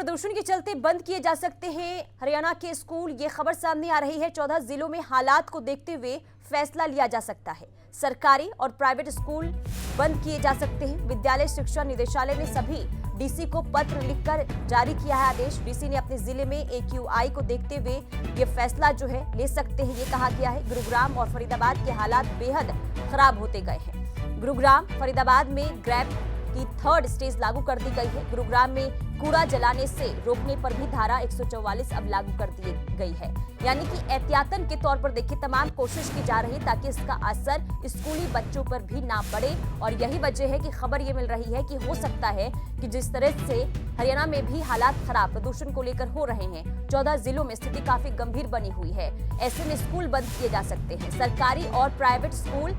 प्रदूषण के चलते बंद किए जा सकते हैं हरियाणा के स्कूल। ये खबर सामने आ रही है। 14 जिलों में हालात को देखते हुए फैसला लिया जा सकता है। सरकारी और प्राइवेट स्कूल बंद किए जा सकते हैं। विद्यालय शिक्षा निदेशालय ने सभी डीसी को पत्र लिखकर जारी किया है आदेश। डीसी ने अपने जिले में AQI को देखते हुए ये फैसला जो है ले सकते हैं, ये कहा गया है। गुरुग्राम और फरीदाबाद के हालात बेहद खराब होते गए हैं। गुरुग्राम फरीदाबाद में ग्रैब की 3rd स्टेज लागू कर दी गई है। गुरुग्राम में कूड़ा जलाने से रोकने पर भी धारा 144 अब लागू कर दी गई है। यानी कि एहतियातन के तौर पर देखिए तमाम कोशिश की जा रही ताकि इसका असर स्कूली बच्चों पर भी ना पड़े। और यही वजह है कि खबर ये मिल रही है कि हो सकता है कि जिस तरह से हरियाणा में भी हालात खराब प्रदूषण को लेकर हो रहे हैं, 14 जिलों में स्थिति काफी गंभीर बनी हुई है। ऐसे में स्कूल बंद किए जा सकते हैं। सरकारी और प्राइवेट स्कूल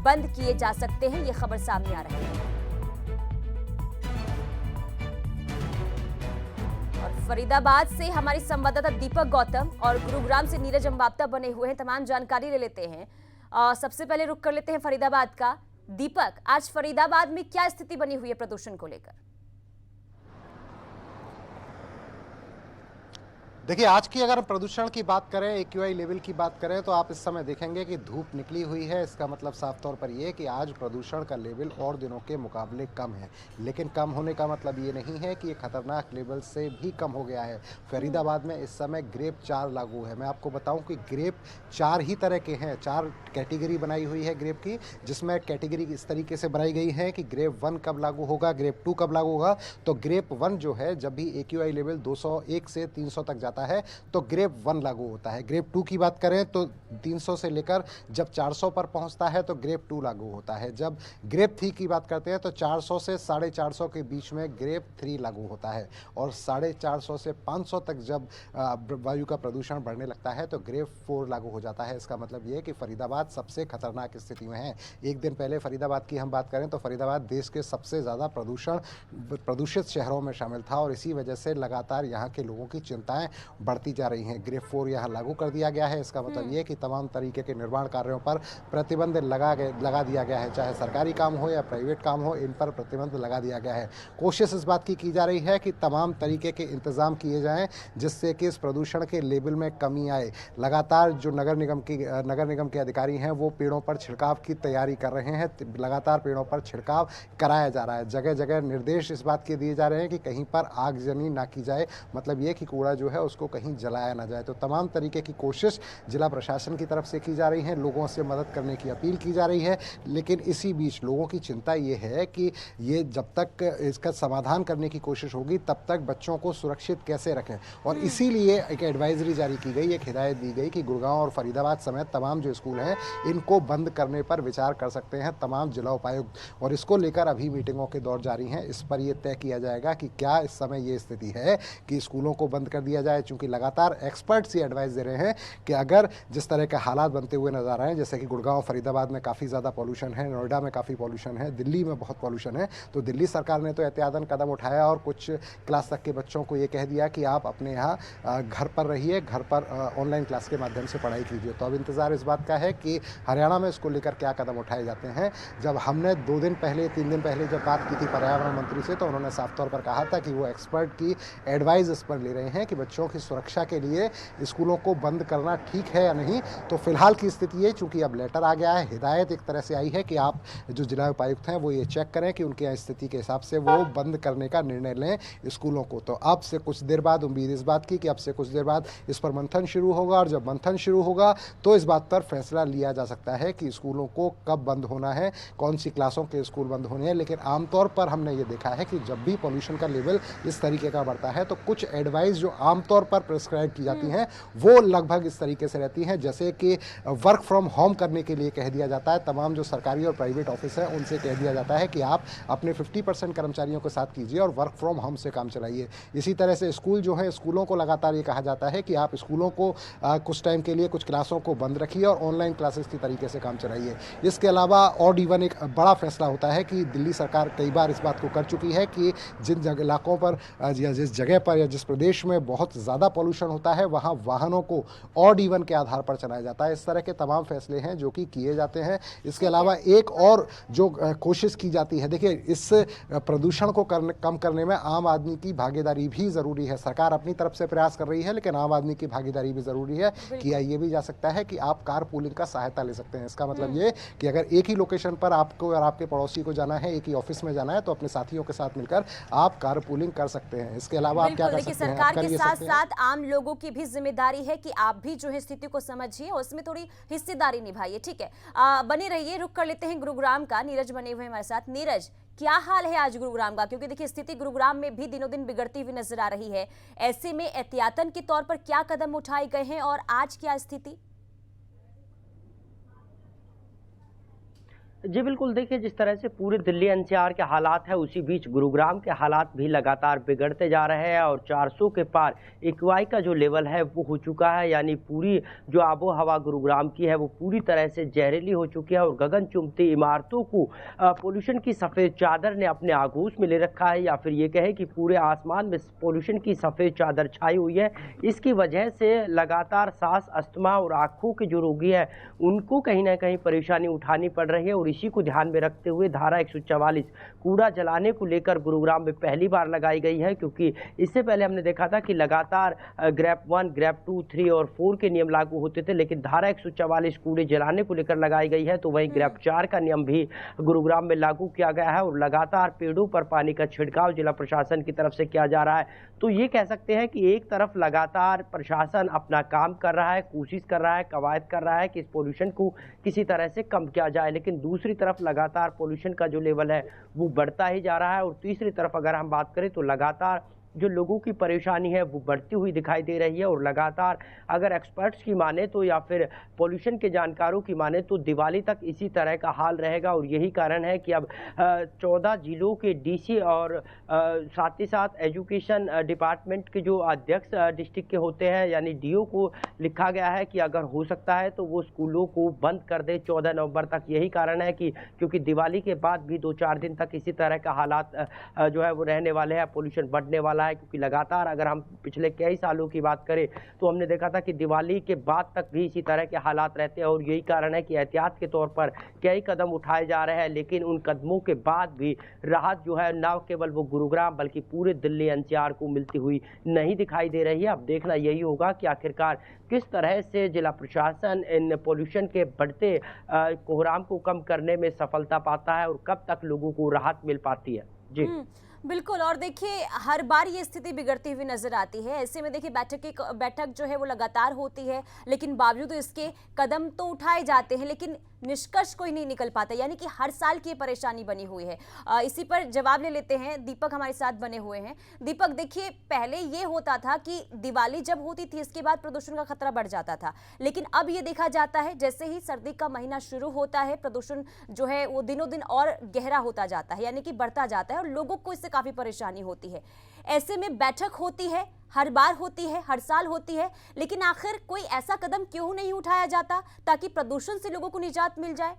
बंद किए जा सकते हैं। ये खबर सामने आ रही है। फरीदाबाद से हमारी संवाददाता दीपक गौतम और गुरुग्राम से नीरज अम्बाप्ता बने हुए हैं। तमाम जानकारी ले लेते हैं। सबसे पहले रुक कर लेते हैं फरीदाबाद का। दीपक, आज फरीदाबाद में क्या स्थिति बनी हुई है प्रदूषण को लेकर? देखिए, आज की अगर हम प्रदूषण की बात करें, AQI लेवल की बात करें, तो आप इस समय देखेंगे कि धूप निकली हुई है। इसका मतलब साफ तौर पर यह है कि आज प्रदूषण का लेवल और दिनों के मुकाबले कम है। लेकिन कम होने का मतलब ये नहीं है कि ये खतरनाक लेवल से भी कम हो गया है। फरीदाबाद में इस समय ग्रेप 4 लागू है। मैं आपको बताऊं कि ग्रेप 4 ही तरह के हैं। 4 कैटेगरी बनाई हुई है ग्रेप की, जिसमें कैटेगरी इस तरीके से बनाई गई है कि ग्रेप 1 कब लागू होगा, ग्रेप 2 कब लागू होगा। तो ग्रेप 1 जो है, जब भी AQI लेवल 201 से 300 तक जाता है तो ग्रेप 1 लागू होता है। ग्रेप 2 की बात करें तो 300 से लेकर जब 400 पर पहुंचता है तो ग्रेप 2 लागू होता है। जब ग्रेप 3 की बात करते हैं तो 400 से 450 के बीच में ग्रेप 3 लागू होता है। और 450 से 500 तक जब वायु का प्रदूषण बढ़ने लगता है तो ग्रेप 4 लागू हो जाता है। इसका मतलब ये है कि फरीदाबाद सबसे खतरनाक स्थिति में है। एक दिन पहले फरीदाबाद की हम बात करें तो फरीदाबाद देश के सबसे ज़्यादा प्रदूषित शहरों में शामिल था और इसी वजह से लगातार यहाँ के लोगों की चिंताएं बढ़ती जा रही हैं। ग्रेप 4 यहाँ लागू कर दिया गया है। इसका मतलब ये कि तमाम तरीके के निर्माण कार्यों पर प्रतिबंध लगा दिया गया है। चाहे सरकारी काम हो या प्राइवेट काम हो, इन पर प्रतिबंध लगा दिया गया है। कोशिश इस बात की जा रही है कि तमाम तरीके के इंतजाम किए जाएं जिससे कि इस प्रदूषण के लेवल में कमी आए। लगातार जो नगर निगम के अधिकारी हैं वो पेड़ों पर छिड़काव की तैयारी कर रहे हैं। लगातार पेड़ों पर छिड़काव कराया जा रहा है। जगह जगह निर्देश इस बात के दिए जा रहे हैं कि कहीं पर आगजनी ना की जाए। मतलब ये कि कूड़ा जो है उसको कहीं जलाया ना जाए। तो तमाम तरीके की कोशिश जिला प्रशासन की तरफ से की जा रही है। लोगों से मदद करने की अपील की जा रही है। लेकिन इसी बीच लोगों की चिंता ये है कि ये जब तक इसका समाधान करने की कोशिश होगी तब तक बच्चों को सुरक्षित कैसे रखें। और इसीलिए एक एडवाइजरी जारी की गई, एक हिदायत दी गई कि गुड़गांव और फरीदाबाद समेत तमाम जो स्कूल हैं इनको बंद करने पर विचार कर सकते हैं तमाम जिला उपायुक्त। और इसको लेकर अभी मीटिंगों के दौर जारी हैं। इस पर यह तय किया जाएगा कि क्या इस समय ये स्थिति है कि स्कूलों को बंद कर दिया जाए। चूंकि लगातार एक्सपर्ट्स ये एडवाइस दे रहे हैं कि अगर जिस तरह के हालात बनते हुए नजर आ रहे हैं, जैसे कि गुड़गांव फरीदाबाद में काफ़ी ज़्यादा पॉल्यूशन है, नोएडा में काफ़ी पॉल्यूशन है, दिल्ली में बहुत पॉल्यूशन है, तो दिल्ली सरकार ने तो एहतियातन कदम उठाया और कुछ क्लास तक के बच्चों को ये कह दिया कि आप अपने यहाँ घर पर रहिए, घर पर ऑनलाइन क्लास के माध्यम से पढ़ाई कीजिए। तो अब इंतज़ार इस बात का है कि हरियाणा में इसको लेकर क्या कदम उठाए जाते हैं। जब हमने 2 दिन पहले 3 दिन पहले जब बात की थी पर्यावरण मंत्री से, तो उन्होंने साफ तौर पर कहा था कि वो एक्सपर्ट की एडवाइस इस पर ले रहे हैं कि बच्चों की सुरक्षा के लिए स्कूलों को बंद करना ठीक है या नहीं। तो फिलहाल की स्थिति है, चूंकि अब लेटर आ गया है, हिदायत एक तरह से आई है कि आप जो जिला उपायुक्त हैं वो ये चेक करें कि उनके स्थिति के हिसाब से वो बंद करने का निर्णय लें स्कूलों को। तो अब से कुछ देर बाद उम्मीद इस बात की कि अब से कुछ देर बाद इस पर मंथन शुरू होगा और जब मंथन शुरू होगा तो इस बात पर फैसला लिया जा सकता है कि स्कूलों को कब बंद होना है, कौन सी क्लासों के स्कूल बंद होने हैं। लेकिन आमतौर पर हमने ये देखा है कि जब भी पॉल्यूशन का लेवल इस तरीके का बढ़ता है तो कुछ एडवाइस जो आमतौर पर प्रिस्क्राइब की जाती हैं वो लगभग इस तरीके से रहती हैं, जैसे कि वर्क फ्रॉम होम करने के लिए कह दिया जाता है। तमाम जो सरकारी और प्राइवेट ऑफिस हैं उनसे कह दिया जाता है कि आप अपने 50% कर्मचारियों के साथ कीजिए और वर्क फ्रॉम होम से काम चलाइए। इसी तरह से स्कूल जो है, स्कूलों को लगातार ये कहा जाता है कि आप स्कूलों को कुछ टाइम के लिए कुछ क्लासों को बंद रखिए और ऑनलाइन क्लासेस की तरीके से काम चलाइए। इसके अलावा और इवन एक बड़ा फैसला होता है कि दिल्ली सरकार कई बार इस बात को कर चुकी है कि जिन इलाकों पर या जिस जगह पर या जिस प्रदेश में बहुत ज़्यादा पॉल्यूशन होता है वहाँ वाहनों को ऑड इवन के आधार पर चलाया जाता है। इस तरह के तमाम फैसले हैं जो कि किए जाते हैं। इसके अलावा एक और जो कोशिश की जाती है, देखिए इस प्रदूषण को कम करने में आम आदमी की भागीदारी भी ज़रूरी है। सरकार अपनी तरफ से प्रयास कर रही है, लेकिन आम आदमी की भागीदारी भी ज़रूरी है। किया ये भी जा सकता है कि आप कार पूलिंग का सहायता ले सकते हैं। इसका मतलब ये कि अगर एक ही लोकेशन पर आपको और आपके पड़ोसी को जाना है, एक ही ऑफिस में जाना है, तो अपने साथियों के साथ मिलकर आप कार पूलिंग कर सकते हैं। इसके अलावा आप क्या कर सकते हैं? सरकार के साथ साथ आम लोगों की भी जिम्मेदारी है कि आप भी जो है स्थिति को समझिए और उसमें थोड़ी हिस्सेदारी निभाइए। ठीक है, बने रहिए। रुक कर लेते हैं गुरुग्राम का। नीरज बने हुए हमारे साथ। नीरज, क्या हाल है आज गुरुग्राम का? क्योंकि देखिए स्थिति गुरुग्राम में भी दिनों दिन बिगड़ती हुई नजर आ रही है। ऐसे में एहतियातन के तौर पर क्या कदम उठाए गए हैं और आज क्या स्थिति? जी बिल्कुल, देखिए जिस तरह से पूरे दिल्ली एनसीआर के हालात है, उसी बीच गुरुग्राम के हालात भी लगातार बिगड़ते जा रहे हैं और 400 के पार एक्यूआई का जो लेवल है वो हो चुका है। यानी पूरी जो आबो हवा गुरुग्राम की है वो पूरी तरह से जहरीली हो चुकी है और गगन चुंबती इमारतों को पोल्यूशन की सफ़ेद चादर ने अपने आगोश में ले रखा है, या फिर ये कहे कि पूरे आसमान में पोल्यूशन की सफ़ेद चादर छाई हुई है। इसकी वजह से लगातार सांस, अस्थमा और आँखों के जो रोगी हैं उनको कहीं ना कहीं परेशानी उठानी पड़ रही है। और इसी को ध्यान में रखते हुए धारा 144 कूड़ा जलाने को लेकर गुरुग्राम में पहली बार लगाई गई है, क्योंकि इससे पहले हमने देखा था कि लगातार ग्रेप 1, ग्रेप 2, 3 और 4 के नियम लागू होते थे, लेकिन धारा 144 कूड़े जलाने को लेकर लगाई गई है। तो वहीं ग्रेप 4 का नियम भी गुरुग्राम में लागू किया गया है और लगातार पेड़ों पर पानी का छिड़काव जिला प्रशासन की तरफ से किया जा रहा है। तो ये कह सकते हैं कि एक तरफ लगातार प्रशासन अपना काम कर रहा है, कोशिश कर रहा है, कवायद कर रहा है कि इस पोल्यूशन को किसी तरह से कम किया जाए, लेकिन दूसरी तरफ लगातार पोल्यूशन का जो लेवल है वो बढ़ता ही जा रहा है। और तीसरी तरफ अगर हम बात करें तो लगातार जो लोगों की परेशानी है वो बढ़ती हुई दिखाई दे रही है। और लगातार अगर एक्सपर्ट्स की माने तो या फिर पोल्यूशन के जानकारों की माने तो दिवाली तक इसी तरह का हाल रहेगा। और यही कारण है कि अब 14 जिलों के डीसी और साथ ही साथ एजुकेशन डिपार्टमेंट के जो अध्यक्ष डिस्ट्रिक्ट के होते हैं यानी डीओ को लिखा गया है कि अगर हो सकता है तो वो स्कूलों को बंद कर दे 14 नवंबर तक। यही कारण है कि क्योंकि दिवाली के बाद भी 2-4 दिन तक इसी तरह का हालात जो है वो रहने वाले हैं, पोल्यूशन बढ़ने वाला है। क्योंकि लगातार अगर हम पिछले कई सालों की बात करें तो हमने देखा था कि दिवाली के बाद तक भी इसी तरह के हालात रहते हैं। और यही कारण है कि एहतियात के तौर पर कई कदम उठाए जा रहे हैं, लेकिन उन कदमों के बाद भी राहत जो है न केवल वो गुरुग्राम बल्कि पूरे दिल्ली एनसीआर को मिलती हुई नहीं दिखाई दे रही है। अब देखना यही होगा कि आखिरकार किस तरह से जिला प्रशासन इन पोल्यूशन के बढ़ते कोहराम को कम करने में सफलता पाता है और कब तक लोगों को राहत मिल पाती है। जी बिल्कुल। और देखिए हर बार ये स्थिति बिगड़ती हुई नजर आती है। ऐसे में देखिए बैठक जो है वो लगातार होती है, लेकिन बावजूद इसके कदम तो उठाए जाते हैं, लेकिन निष्कर्ष कोई नहीं निकल पाता। यानी कि हर साल की परेशानी बनी हुई है। इसी पर जवाब ले लेते हैं। दीपक हमारे साथ बने हुए हैं। दीपक, देखिए पहले ये होता था कि दिवाली जब होती थी इसके बाद प्रदूषण का खतरा बढ़ जाता था, लेकिन अब ये देखा जाता है जैसे ही सर्दी का महीना शुरू होता है प्रदूषण जो है वो दिनों दिन और गहरा होता जाता है, यानी कि बढ़ता जाता है और लोगों को इससे काफी परेशानी होती है। ऐसे में बैठक होती है, हर बार होती है, हर साल होती है, लेकिन आखिर कोई ऐसा कदम क्यों नहीं उठाया जाता ताकि प्रदूषण से लोगों को निजात मिल जाए?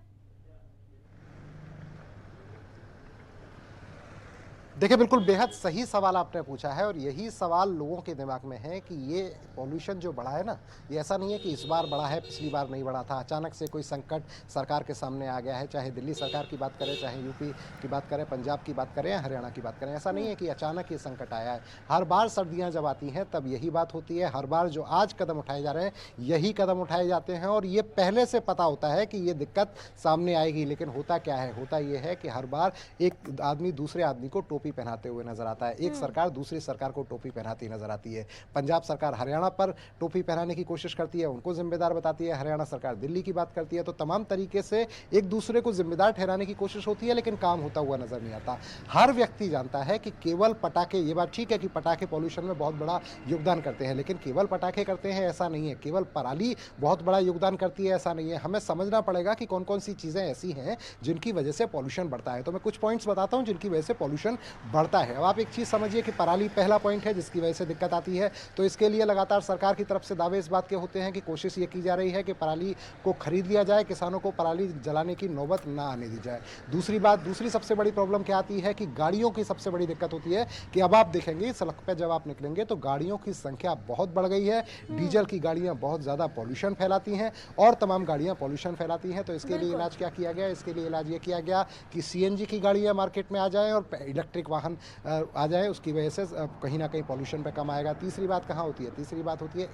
देखिए बिल्कुल बेहद सही सवाल आपने पूछा है और यही सवाल लोगों के दिमाग में है कि ये पॉल्यूशन जो बढ़ा है ना, ये ऐसा नहीं है कि इस बार बढ़ा है पिछली बार नहीं बढ़ा था। अचानक से कोई संकट सरकार के सामने आ गया है, चाहे दिल्ली सरकार की बात करें, चाहे यूपी की बात करें, पंजाब की बात करें या हरियाणा की बात करें। ऐसा नहीं है कि अचानक ये संकट आया है। हर बार सर्दियाँ जब आती हैं तब यही बात होती है। हर बार जो आज कदम उठाए जा रहे हैं यही कदम उठाए जाते हैं और ये पहले से पता होता है कि ये दिक्कत सामने आएगी। लेकिन होता क्या है, होता ये है कि हर बार एक आदमी दूसरे आदमी को टोपी पहनाते हुए नजर आता है। एक सरकार दूसरी सरकार को टोपी पहनाती नजर आती है। पंजाब सरकार हरियाणा पर टोपी पहनाने की कोशिश करती है, उनको जिम्मेदार बताती है। हरियाणा सरकार दिल्ली की बात करती है। तो तमाम तरीके से एक दूसरे को जिम्मेदार ठहराने की कोशिश होती है, लेकिन काम होता हुआ नजर नहीं आता। हर व्यक्ति जानता है कि केवल पटाखे, ये बात ठीक है कि पटाखे पॉल्यूशन में बहुत बड़ा योगदान करते हैं, लेकिन केवल पटाखे करते हैं ऐसा नहीं है। केवल पराली बहुत बड़ा योगदान करती है ऐसा नहीं है। हमें समझना पड़ेगा कि कौन कौन सी चीजें ऐसी हैं जिनकी वजह से पॉल्यूशन बढ़ता है। तो मैं कुछ पॉइंट्स बताता हूं जिनकी वजह से पॉल्यूशन बढ़ता है। अब आप एक चीज़ समझिए कि पराली पहला पॉइंट है जिसकी वजह से दिक्कत आती है, तो इसके लिए लगातार सरकार की तरफ से दावे इस बात के होते हैं कि कोशिश ये की जा रही है कि पराली को खरीद लिया जाए, किसानों को पराली जलाने की नौबत ना आने दी जाए। दूसरी सबसे बड़ी प्रॉब्लम क्या आती है कि गाड़ियों की सबसे बड़ी दिक्कत होती है कि अब आप देखेंगे सड़क पर जब आप निकलेंगे तो गाड़ियों की संख्या बहुत बढ़ गई है, डीजल की गाड़ियां बहुत ज़्यादा पॉल्यूशन फैलाती हैं और तमाम गाड़ियां पॉल्यूशन फैलाती हैं। तो इसके लिए इलाज क्या किया गया? इसके लिए इलाज ये किया गया कि सीएनजी की गाड़ियां मार्केट में आ जाएं और इलेक्ट्रिक वाहन आ जाए, उसकी वजह से कहीं ना कहीं पॉल्यूशन पे कम आएगा। तीसरी बात कहाँ होती है? तीसरी बात होती है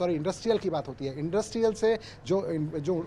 इंडस्ट्रियल की बात होती है। इंडस्ट्रियल से जो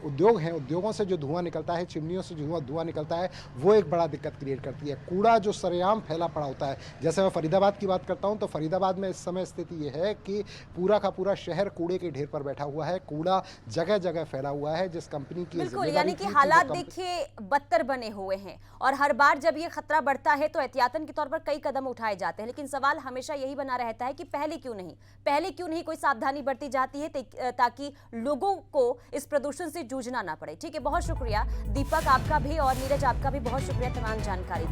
उद्योग हैं, उद्योगों से जो धुआं निकलता है, चिमनियों से जो धुआं निकलता है, वो एक बड़ा दिक्कत क्रिएट करती है। कूड़ा जो सरेआम फैला पड़ा होता है, जैसे मैं फरीदाबाद की बात करता हूँ तो फरीदाबाद में इस समय स्थिति ये है कि पूरा का पूरा शहर कूड़े के ढेर पर बैठा हुआ है, कूड़ा जगह जगह फैला हुआ है। जिस कंपनी की बिल्कुल, यानी कि हालात देखिए बदतर बने हुए हैं और हर बार जब ये खतरा बढ़ता है तो एहतियातन के तौर पर कई कदम उठाए जाते हैं, लेकिन सवाल हमेशा यही बना रहता है कि पहले क्यों नहीं कोई सावधानी बरती जाती है ताकि लोगों को इस प्रदूषण से जूझना ना पड़े। ठीक है, बहुत शुक्रिया दीपक आपका भी और नीरज आपका भी बहुत शुक्रिया तमाम जानकारी के लिए।